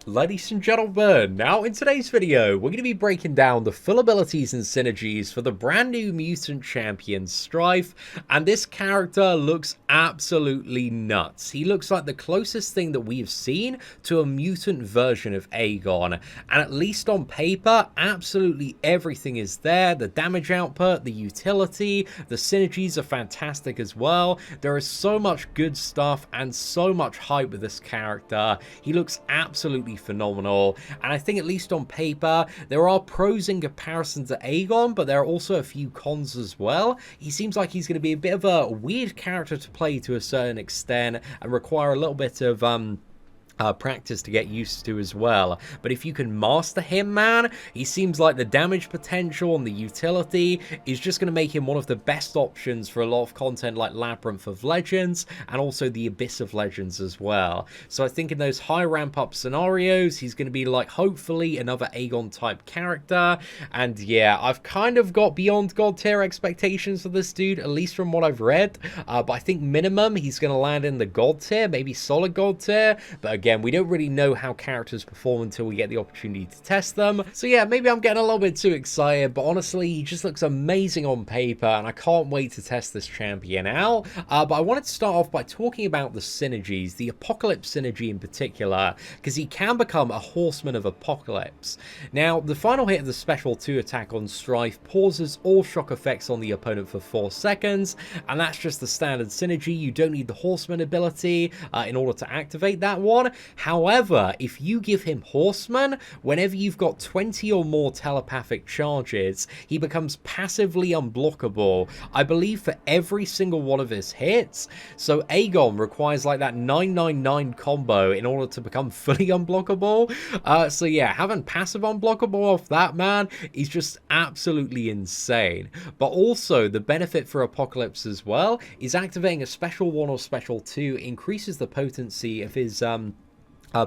Ladies and gentlemen, now in today's video, we're going to be breaking down the full abilities and synergies for the brand new Mutant Champion Stryfe, and this character looks absolutely nuts. He looks like the closest thing that we have seen to a mutant version of Aegon, and at least on paper, absolutely everything is there. The damage output, the utility, the synergies are fantastic as well. There is so much good stuff and so much hype with this character. He looks absolutely phenomenal, and I think at least on paper there are pros in comparison to Aegon, but there are also a few cons as well. He seems like he's going to be a bit of a weird character to play to a certain extent and require a little bit of practice to get used to as well. But if you can master him, man, he seems like the damage potential and the utility is just going to make him one of the best options for a lot of content like Labyrinth of Legends and also the Abyss of Legends as well. So I think in those high ramp up scenarios, he's going to be like hopefully another Aegon type character. And yeah, I've kind of got beyond god tier expectations for this dude, at least from what I've read. But I think minimum he's going to land in the god tier, maybe solid god tier. But again, we don't really know how characters perform until we get the opportunity to test them. So yeah, maybe I'm getting a little bit too excited, but honestly, he just looks amazing on paper, and I can't wait to test this champion out. But I wanted to start off by talking about the synergies, the Apocalypse synergy in particular, because he can become a Horseman of Apocalypse. Now, the final hit of the Special 2 attack on Stryfe pauses all shock effects on the opponent for 4 seconds, and that's just the standard synergy. You don't need the Horseman ability in order to activate that one. However, if you give him Horseman, whenever you've got 20 or more telepathic charges, he becomes passively unblockable, I believe, for every single one of his hits. So Aegon requires like that 999 combo in order to become fully unblockable. So yeah, having passive unblockable off that man is just absolutely insane. But also the benefit for Apocalypse as well is activating a Special 1 or Special 2 increases the potency of his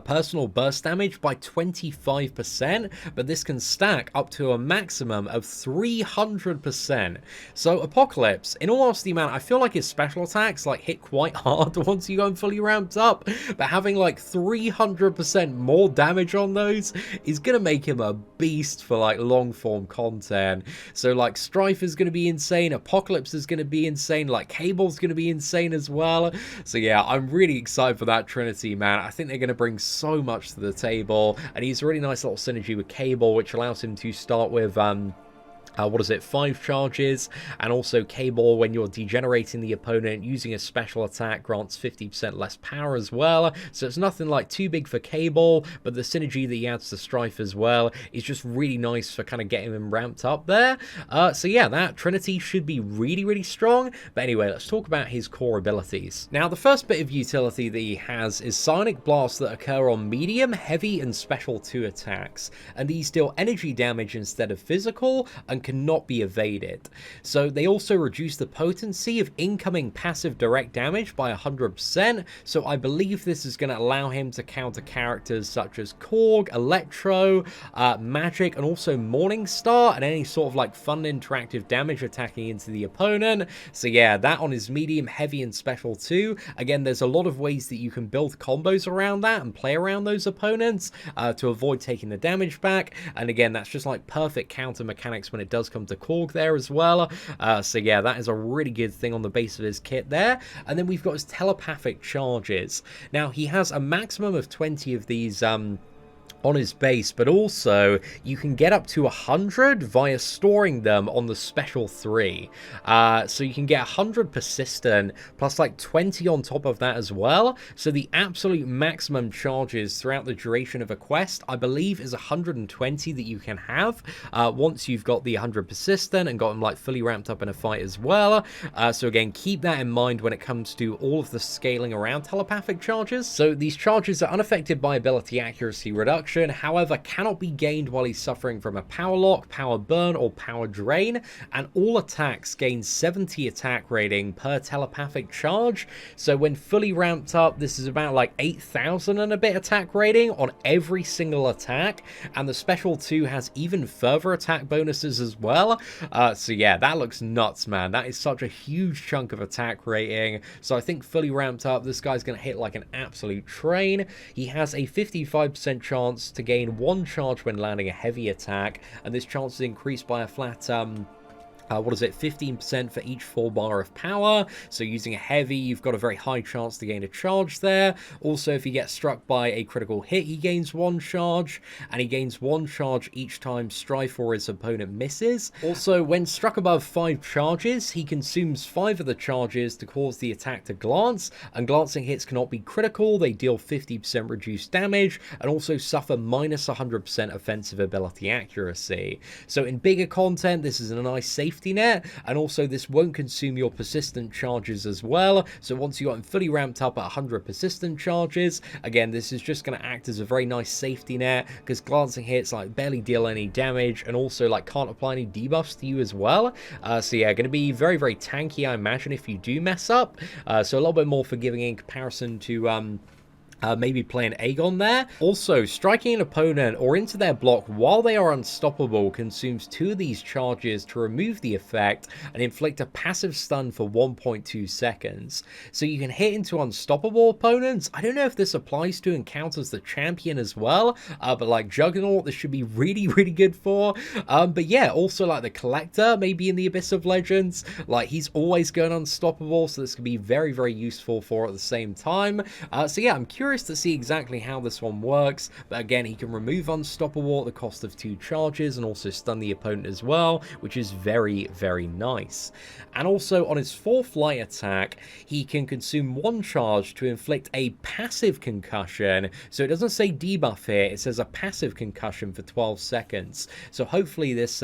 personal burst damage by 25%, but this can stack up to a maximum of 300%. So Apocalypse, in all honesty, man, I feel like his special attacks like hit quite hard once you go fully ramped up, but having like 300% more damage on those is gonna make him a beast for like long form content. So like Stryfe is gonna be insane, Apocalypse is gonna be insane, like Cable's gonna be insane as well. So yeah, I'm really excited for that Trinity, man. I think they're gonna bring so much to the table, and he's a really nice little synergy with Cable, which allows him to start with 5 charges, and also Cable, when you're degenerating the opponent using a special attack, grants 50% less power as well. So it's nothing like too big for Cable, but the synergy that he adds to Stryfe as well is just really nice for kind of getting him ramped up there. So yeah, that Trinity should be really, really strong. But anyway, let's talk about his core abilities. Now, the first bit of utility that he has is Psionic Blasts that occur on medium, heavy, and Special 2 attacks, and these deal energy damage instead of physical, and cannot be evaded. So they also reduce the potency of incoming passive direct damage by 100%, so I believe this is going to allow him to counter characters such as Korg, Electro, Magic, and also Morningstar, and any sort of like fun interactive damage attacking into the opponent. So yeah, that on his medium, heavy, and Special 2. Again, there's a lot of ways that you can build combos around that and play around those opponents to avoid taking the damage back, and again, that's just like perfect counter mechanics when it does come to Korg there as well. So yeah, that is a really good thing on the base of his kit there. And then we've got his telepathic charges. Now, he has a maximum of 20 of these on his base, but also you can get up to 100 via storing them on the Special 3. So you can get 100 persistent plus like 20 on top of that as well. So the absolute maximum charges throughout the duration of a quest, I believe, is 120 that you can have once you've got the 100 persistent and got them like fully ramped up in a fight as well. So again, keep that in mind when it comes to all of the scaling around telepathic charges. So these charges are unaffected by ability accuracy reduction, reduction, however, cannot be gained while he's suffering from a power lock, power burn, or power drain, and all attacks gain 70 attack rating per telepathic charge. So when fully ramped up, this is about like 8,000 and a bit attack rating on every single attack, and the special 2 has even further attack bonuses as well. So yeah, that looks nuts, man. That is such a huge chunk of attack rating. So I think fully ramped up, this guy's going to hit like an absolute train. He has a 55% chance to gain 1 charge when landing a heavy attack, and this chance is increased by a flat 15% for each 4 bar of power. So using a heavy, you've got a very high chance to gain a charge there. Also, if he gets struck by a critical hit, he gains 1 charge, and he gains 1 charge each time Stryfe or his opponent misses. Also, when struck above 5 charges, he consumes 5 of the charges to cause the attack to glance, and glancing hits cannot be critical. They deal 50% reduced damage, and also suffer minus 100% offensive ability accuracy. So in bigger content, this is a nice safety net, and also this won't consume your persistent charges as well. So once you got him fully ramped up at 100 persistent charges, again, this is just going to act as a very nice safety net, because glancing hits like barely deal any damage, and also like can't apply any debuffs to you as well. So yeah, going to be very, very tanky, I imagine, if you do mess up. So a little bit more forgiving in comparison to maybe playing Aegon there. Also, striking an opponent or into their block while they are unstoppable consumes 2 of these charges to remove the effect and inflict a passive stun for 1.2 seconds. So you can hit into unstoppable opponents. I don't know if this applies to encounters the champion as well, but like Juggernaut, this should be really, really good for. But yeah, also like the Collector, maybe in the Abyss of Legends, like he's always going unstoppable, so this could be very, very useful for at the same time. So yeah, I'm curious to see exactly how this one works, but again, he can remove unstoppable at the cost of 2 charges and also stun the opponent as well, which is very, very nice. And also on his 4th light attack, he can consume 1 charge to inflict a passive concussion. So it doesn't say debuff here, it says a passive concussion for 12 seconds. So hopefully this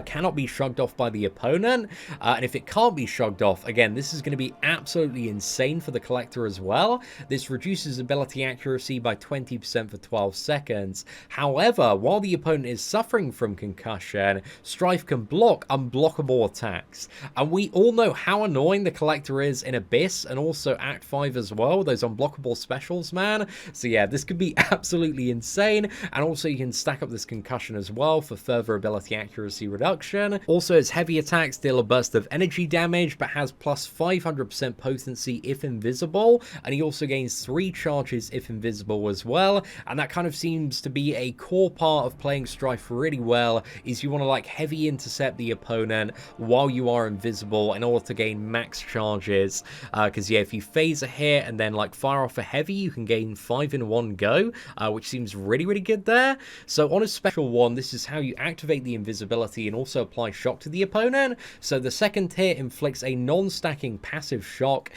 cannot be shrugged off by the opponent, and if it can't be shrugged off, again, this is going to be absolutely insane for the Collector as well. This reduces ability accuracy by 20% for 12 seconds. However, while the opponent is suffering from concussion, Stryfe can block unblockable attacks, and we all know how annoying the Collector is in Abyss and also Act 5 as well, those unblockable specials, man. So yeah, this could be absolutely insane, and also you can stack up this concussion as well for further ability accuracy reduction. Also, his heavy attacks deal a burst of energy damage, but has plus 500% potency if invisible, and he also gains 3 charges if invisible as well. And that kind of seems to be a core part of playing Stryfe really well, is you want to like heavy intercept the opponent while you are invisible in order to gain max charges, because yeah, if you phase a hit and then like fire off a heavy, you can gain 5 in one go, which seems really, really good there. So on a special 1, this is how you activate the invisibility and also apply shock to the opponent. So the second hit inflicts a non-stacking passive shock,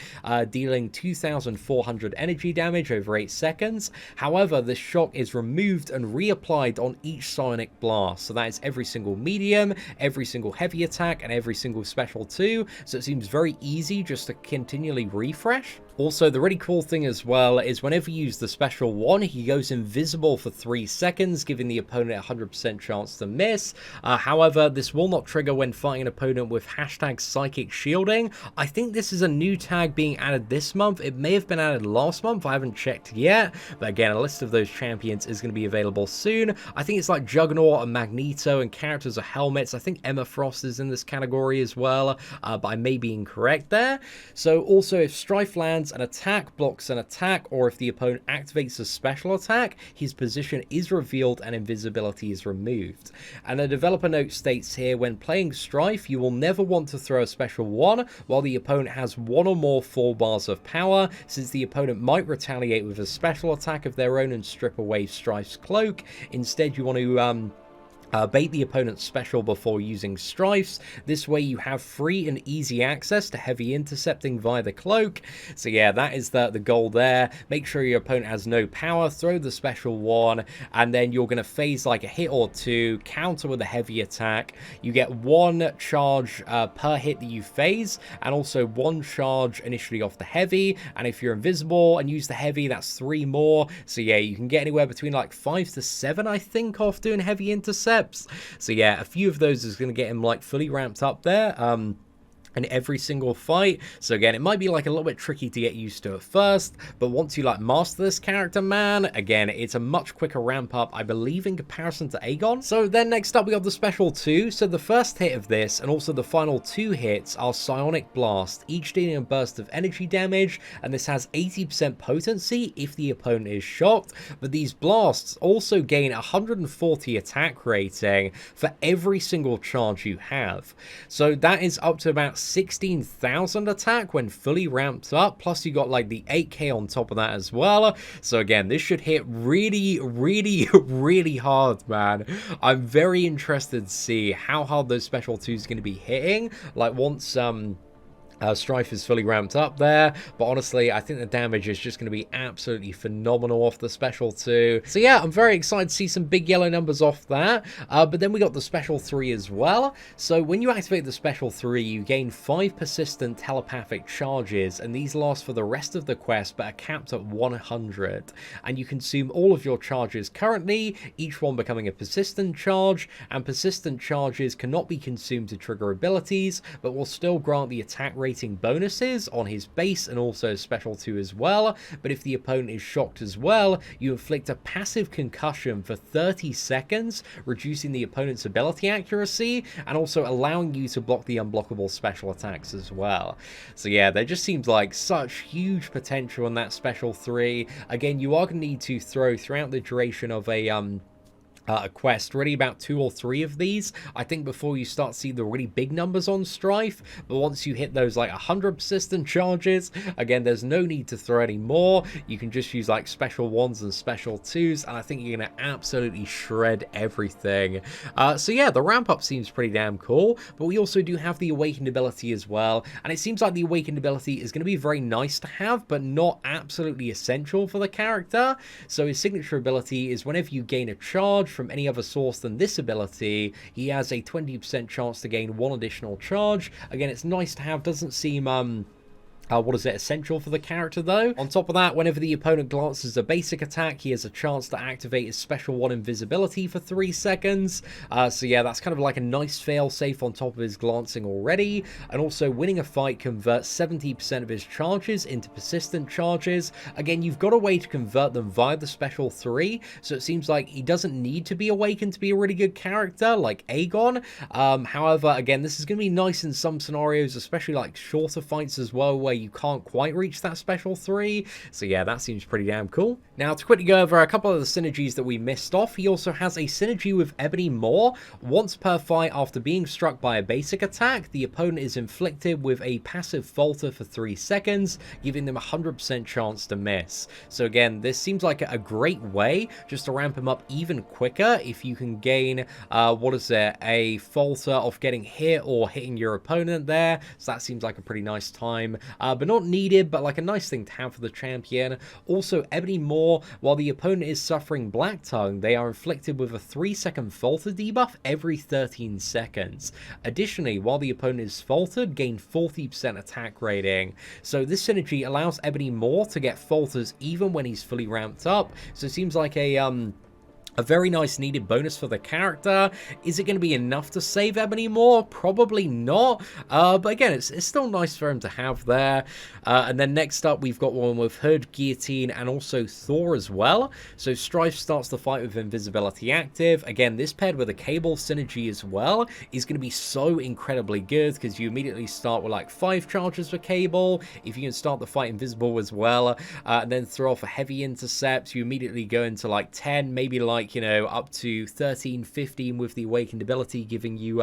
dealing 2,400 energy damage over 8 seconds. However, this shock is removed and reapplied on each psionic blast. So that is every single medium, every single heavy attack, and every single special 2. So it seems very easy just to continually refresh. Also, the really cool thing as well is whenever you use the special 1, he goes invisible for 3 seconds, giving the opponent a 100% chance to miss. However, this will not trigger when fighting an opponent with hashtag psychic shielding. I think this is a new tag being added this month. It may have been added last month, I haven't checked yet. But again, a list of those champions is going to be available soon. I think it's like Juggernaut and Magneto and characters of helmets. I think Emma Frost is in this category as well, but I may be incorrect there. So also, if Stryfe lands an attack, blocks an attack, or if the opponent activates a special attack, his position is revealed and invisibility is removed. And the developer note states here, when playing Stryfe, you will never want to throw a special 1 while the opponent has 1 or more 4 bars of power, since the opponent might retaliate with a special attack of their own and strip away Stryfe's cloak. Instead, you want to bait the opponent's special before using Stryfes. This way you have free and easy access to heavy intercepting via the cloak. So yeah, that is the goal there. Make sure your opponent has no power, throw the special one, and then you're going to phase like a hit or two, counter with a heavy attack. You get 1 charge per hit that you phase, and also 1 charge initially off the heavy, and if you're invisible and use the heavy, that's 3 more. So yeah, you can get anywhere between like 5 to 7, I think, off doing heavy intercept. So yeah, a few of those is going to get him like fully ramped up there. In every single fight. So again, it might be like a little bit tricky to get used to at first, but once you like master this character, man, again, it's a much quicker ramp up, I believe, in comparison to Aegon. So then next up we got the special 2. So the first hit of this and also the final 2 hits are Psionic Blast, each dealing a burst of energy damage, and this has 80% potency if the opponent is shocked, but these blasts also gain 140 attack rating for every single charge you have. So that is up to about 16,000 attack when fully ramped up, plus you got like the 8k on top of that as well. So again, this should hit really, really, really hard, man. I'm very interested to see how hard those special 2s are going to be hitting, like once Stryfe is fully ramped up there, but honestly, I think the damage is just going to be absolutely phenomenal off the special 2. So yeah, I'm very excited to see some big yellow numbers off that, but then we got the special 3 as well. So when you activate the special 3, you gain 5 persistent telepathic charges, and these last for the rest of the quest, but are capped at 100. And you consume all of your charges currently, each one becoming a persistent charge, and persistent charges cannot be consumed to trigger abilities, but will still grant the attack rating bonuses on his base and also special 2 as well. But if the opponent is shocked as well, you inflict a passive concussion for 30 seconds, reducing the opponent's ability accuracy and also allowing you to block the unblockable special attacks as well. So yeah, there just seems like such huge potential in that special 3. Again, you are going to need to throw throughout the duration of a quest, really about 2 or 3 of these, I think, before you start to see the really big numbers on Stryfe. But once you hit those like 100 persistent charges, again, there's no need to throw any more. You can just use like special 1s and special 2s, and I think you're going to absolutely shred everything. So yeah, the ramp up seems pretty damn cool, but we also do have the awakened ability as well, and it seems like the awakened ability is going to be very nice to have, but not absolutely essential for the character. So his signature ability is whenever you gain a charge from any other source than this ability, he has a 20% chance to gain 1 additional charge. Again, it's nice to have, doesn't seem essential for the character though. On top of that, whenever the opponent glances a basic attack, he has a chance to activate his special 1 invisibility for 3 seconds. So yeah, that's kind of like a nice fail-safe on top of his glancing already. And also, winning a fight converts 70% of his charges into persistent charges. Again, you've got a way to convert them via the special 3, so it seems like he doesn't need to be awakened to be a really good character like Aegon. However, again, this is going to be nice in some scenarios, especially like shorter fights as well, where you can't quite reach that special 3. So yeah, that seems pretty damn cool. Now, to quickly go over a couple of the synergies that we missed off, he also has a synergy with Ebony Maw. Once per fight after being struck by a basic attack, the opponent is inflicted with a passive falter for 3 seconds, giving them a 100% chance to miss. So again, this seems like a great way just to ramp him up even quicker if you can gain, a falter off getting hit or hitting your opponent there. So that seems like a pretty nice time. But not needed, but like a nice thing to have for the champion. Also, Ebony Maw, while the opponent is suffering Black Tongue, they are inflicted with a 3-second falter debuff every 13 seconds. Additionally, while the opponent is faltered, gain 40% attack rating. So this synergy allows Ebony Maw to get falters even when he's fully ramped up. So it seems like a very nice needed bonus for the character. Is it going to be enough to save Ebony Maw? Probably not. But again, it's still nice for him to have there. And then next up, we've got one with Hood, Guillotine, and also Thor as well. So Stryfe starts the fight with invisibility active. Again, this paired with a cable synergy as well is going to be so incredibly good, because you immediately start with like 5 charges for cable. If you can start the fight invisible as well, and then throw off a heavy intercept, you immediately go into like 10, maybe like, you know, up to 13, 15 with the awakened ability, giving you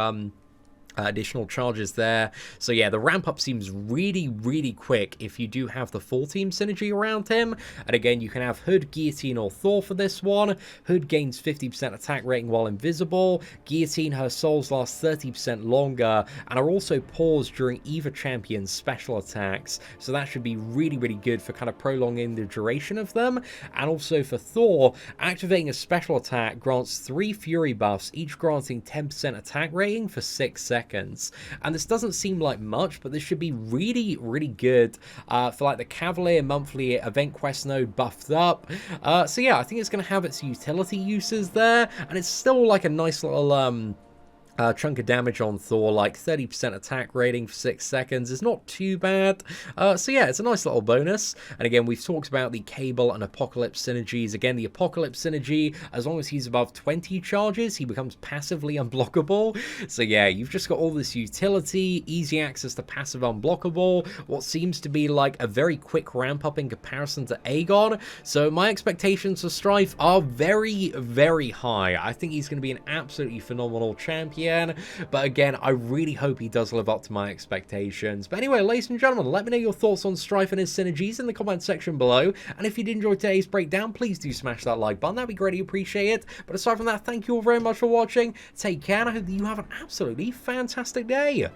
Additional charges there. So yeah, the ramp up seems really, really quick if you do have the full team synergy around him. And again, you can have Hood, Guillotine, or Thor for this one. Hood gains 50% attack rating while invisible. Guillotine, her souls last 30% longer and are also paused during either champion's special attacks. So that should be really, really good for kind of prolonging the duration of them. And also for Thor, activating a special attack grants 3 Fury buffs, each granting 10% attack rating for 6 seconds. And this doesn't seem like much, but this should be really, really good for like the Cavalier monthly event quest node buffed up. So yeah, I think it's going to have its utility uses there, and it's still like a nice little chunk of damage on Thor, like 30% attack rating for 6 seconds is not too bad. So yeah, it's a nice little bonus. And again, we've talked about the Cable and Apocalypse synergies. Again, the Apocalypse synergy, as long as he's above 20 charges, he becomes passively unblockable. So yeah, you've just got all this utility, easy access to passive unblockable, what seems to be like a very quick ramp up in comparison to Aegon. So my expectations for Stryfe are very, very high. I think he's going to be an absolutely phenomenal champion. But again, I really hope he does live up to my expectations. But anyway, ladies and gentlemen, let me know your thoughts on Stryfe and his synergies in the comment section below. And if you did enjoy today's breakdown, please do smash that like button. That'd be greatly appreciated. But aside from that, thank you all very much for watching. Take care, and I hope that you have an absolutely fantastic day.